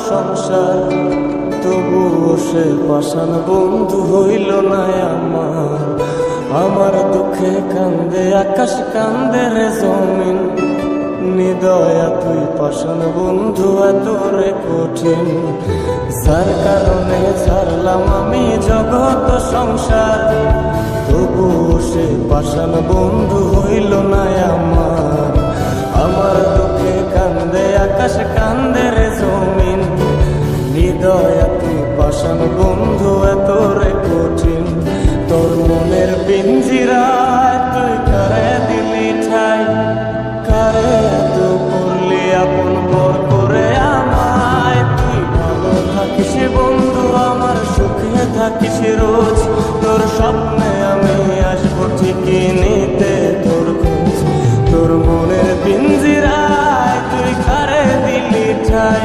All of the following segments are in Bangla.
সংসার, তবুও সে পাষাণ বন্ধু হইল না আমার। আমার দুঃখে কান্দে আকাশ, কান্দে রে জমিন, নিদয়া তুই পাষাণ বন্ধু এত রে কঠিন। যার কারণে ছাড়লাম আমি জগৎ সংসার, তবুও সে পাষাণ বন্ধু হইল না আমার। আমার দুঃখে কান্দে আকাশ, কান্দে রে জমিন, নিদয়া তুই পাষাণ বন্ধু এত রে কঠিন। তোর মনের পিঞ্জিরায় তুই কারে দিলি ঠাই, কারে এত করলি আপন পর করে আমায়। তুই ভালো থাকিস বন্ধু আমার, সুখে থাকিস রোজ, তোর স্বপ্নে আমি আসবো ঠিকই নিতে তোর খোঁজ। তোর মনের পিঞ্জিরায় তুই কারে দিলি ঠাই,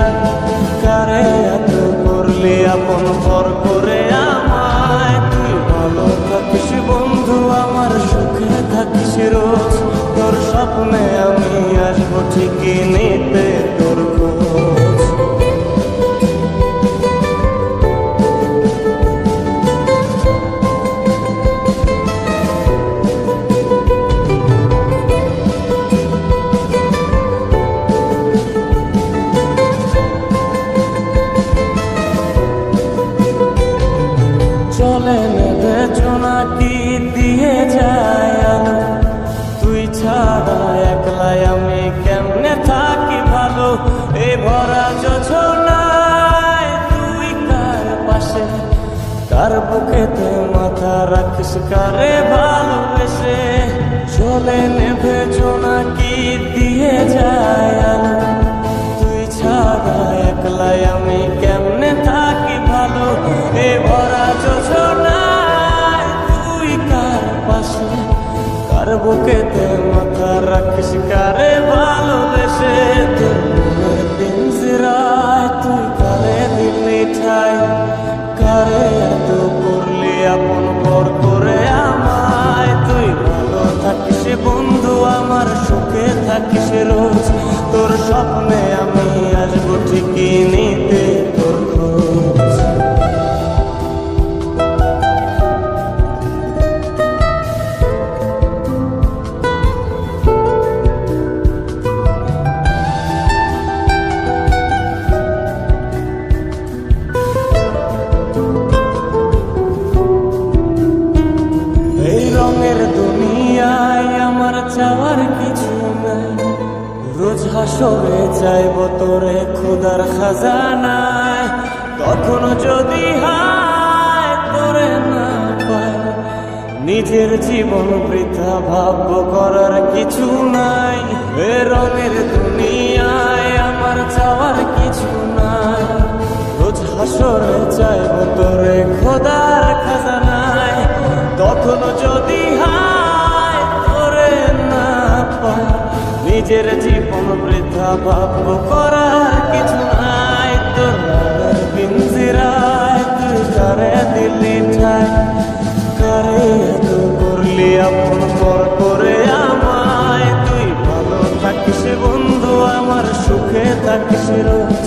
কারে এত করলি আপন পর করে আমায়। তুই ভালো থাকিস বন্ধু আমার, সুখে থাকিস রোজ, তোর স্বপ্নে আমি আসবো ঠিকই নিতে তোর খোঁজ। চলে নেবে জোনাকি দিয়ে যায় আলো, তুই ছাড়া একলাই আমি কেমনে থাকি ভালো। এ ভরা যোছনায় তুই কার পাশে, কার বুকেতে মাথা রাখিস কারে ভালোবেসে। চলে নেবে জোনাকি দিয়ে যায় আলো, তুই ছাড়া একলাই আমি কেমনে থাকি ভালো। এ ভরা যোছনায় তুই কার পাশে, কার বুকেতে মাথা রাখিস কারে ভালোবেসে। তোর মনের পিঞ্জিরায় তুই কারে দিলি ঠাই, কারে এত করলি আপন পর করে আমায়। তুই ভালো থাকিস বন্ধু আমার, সুখে থাকিস রোজ, তোর স্বপ্নে আমি আসবো ঠিকই নিতে তোর খোঁজ। এই রঙের দুনিয়ায় আমার চাওয়ার কিছু নাই, রোজ হাসরে চাইব তোরে খোদার খাজানায়। কখনো যদি হায় তোরে না পাই, নিজের জীবন বৃথা ভাবব করার কিছু নাই। এ রঙের দুনিয়ায় আমার চাওয়ার কিছু নাই, রোজ হাসরে চাইব তোরে খোদার খাজানায়। কখনো যদি হায় তোরে না পাই, নিজের জীবন বৃথা ভাবব করার কিছু নাই। তোর মনের পিঞ্জিরায় তুই কারে দিলি ঠাই, কারে এত করলি আপন পর করে আমায়। তুই ভালো থাকিস বন্ধু আমার, সুখে থাকিস রোজ,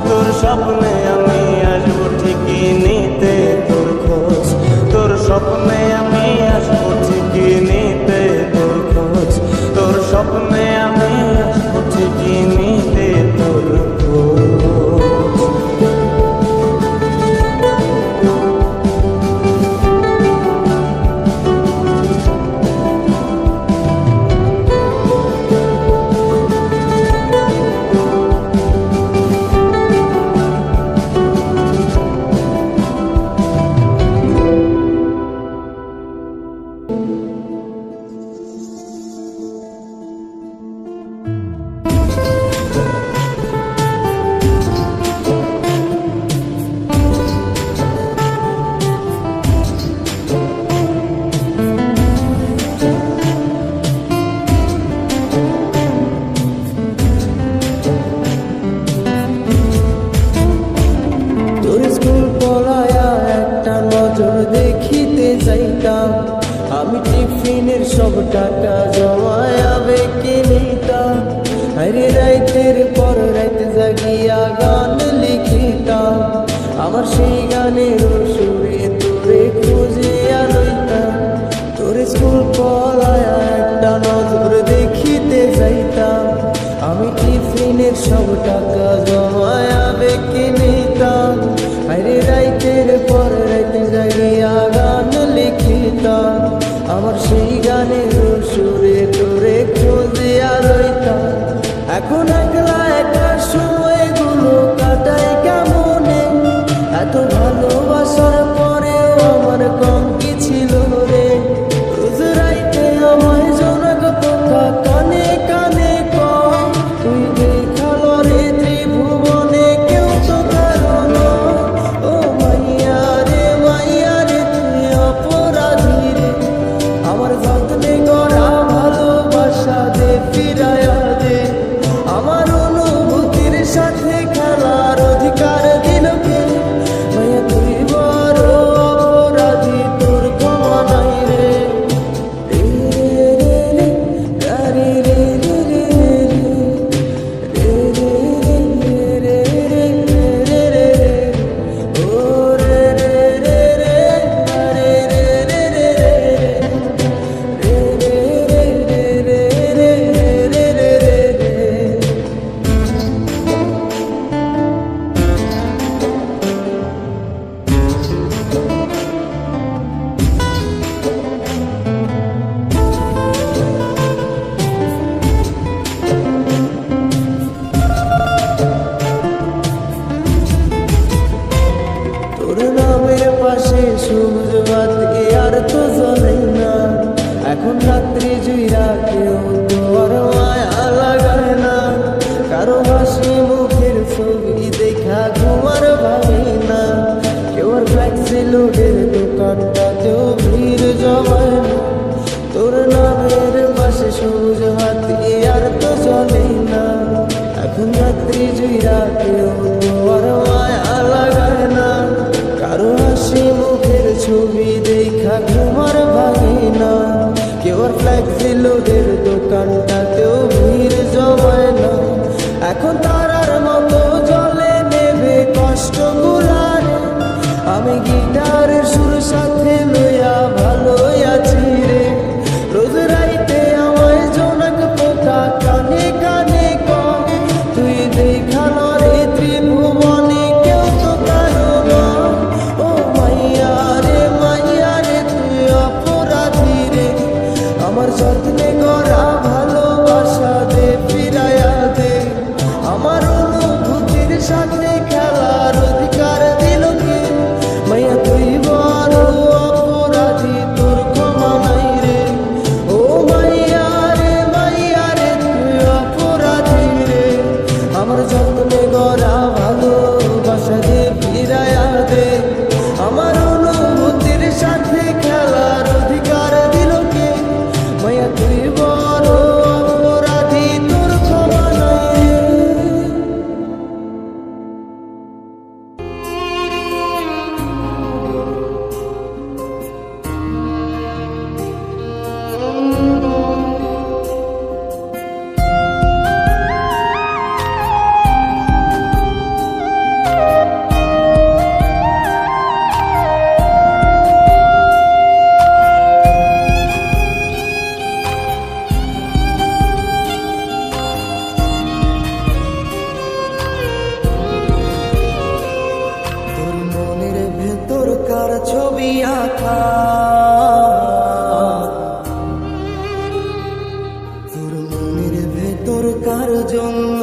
তোর স্বপ্নে আমি আসবো ঠিকই নিতে তোর খোঁজ। তোর স্বপ্নে আমি আসবো ঠিকই নিতে তোর খোঁজ, তোর স্বপ্নে আমি আসবো ঠিকই নিতে তোর খোঁজ। আমি টিফিনের সব টাকা জমায়াবে কিনিতা, আরে রাইতের পর রাইতে জাগিয়া গান লিখি আমার সেই গানের সুরে তোরে খুঁজে আলইতাম, তোর স্কুল পলায় একটা নজর দেখিতে যাইতাম। আমি টিফিনের সব টাকা জমায় আবেগে নিতাম, আরে রাইতের পর রাইতে জাগিয়া গান লিখিতাম। আমার সেই গানের সুরে তোরে খুঁজে আলইতাম। এখন একলা একা সময়গুলো কাটাই কেমনে, এত ভালোবাসার পরেও আমার কম কি ছিল রে। রোজ রাইতে আমায় জনক পোকা কানে কানে কয়, তুই দেখালো রে ত্রিভুবনে কেউ তো কারো নয়। ও মাইয়া রে তুই অপরাধী রে, আমার যত্নে গড়া ভালোবাসা দে ফিরায়া দে। আমার অনুভূতির সাথে খেলার অধিকার দিল কে, মাইয়া তুই বড় অপরাধী, তোর ক্ষমা নাই রে। রে রে রে গারি রে রে রে রে রে রে রে রে ও রে রে রে রে গারি রে রে রে রে তোর নামের পাশে সবুজ বাতি আর তো জ্বলে না, এখন রাত্রি জুইরা কেউ তো আর মায়া লাগায় না। কারো হাসি মুখের ছবি দেখা ঘুমার ভাবে না, কেউ আর ফ্লেক্সি লোডের দোকানটাতেও ভিড় জমায় না। তোর নামের পাশে সবুজ বাতি আর তো জ্বলে না, এখন রাত্রি জুইরা কেউ তো আর মায়া লাগায় না। কারো হাসি মুখের ছবি দেখা ঘুমার ভাগে না, কেউ আর ফ্লেক্সি লোডের দোকানটাতেও ভিড় জমায় না। এখন তারার মতো জলে নেবে কষ্ট গুলারে, আমি গিটারের সুর সাথে লইয়া ভালোই আছি রে। রোজ রাইতে আমায় জনক পোকা কানে কানে কয়, তুই দেখালো রে ত্রিভুবনে কেউ তো কারো নয়। ও মাইয়া রে তুই অপরাধী রে, আমার যত্নে গড়া ভালোবাসা দে ফিরায়া দে। আমার অনুভূতির সাথে খেলার অধিকার দিল কে, মাইয়া তুই বড় অপরাধী, তোর ক্ষমা নাই রে। ও মাইয়া রে তুই অপরাধী রে, আমার যত্নে গড়া ভালোবাসা দে ফিরায়া দে। আমার অনুভূতির সাথে খেলার অধিকার দিল কে, মাইয়া তুই বড় অপরাধী, তোর ক্ষমা নাই রে। তোর মনের ভেতর কার ছবি আঁকা, তোর মনের ভেতর কার জন্য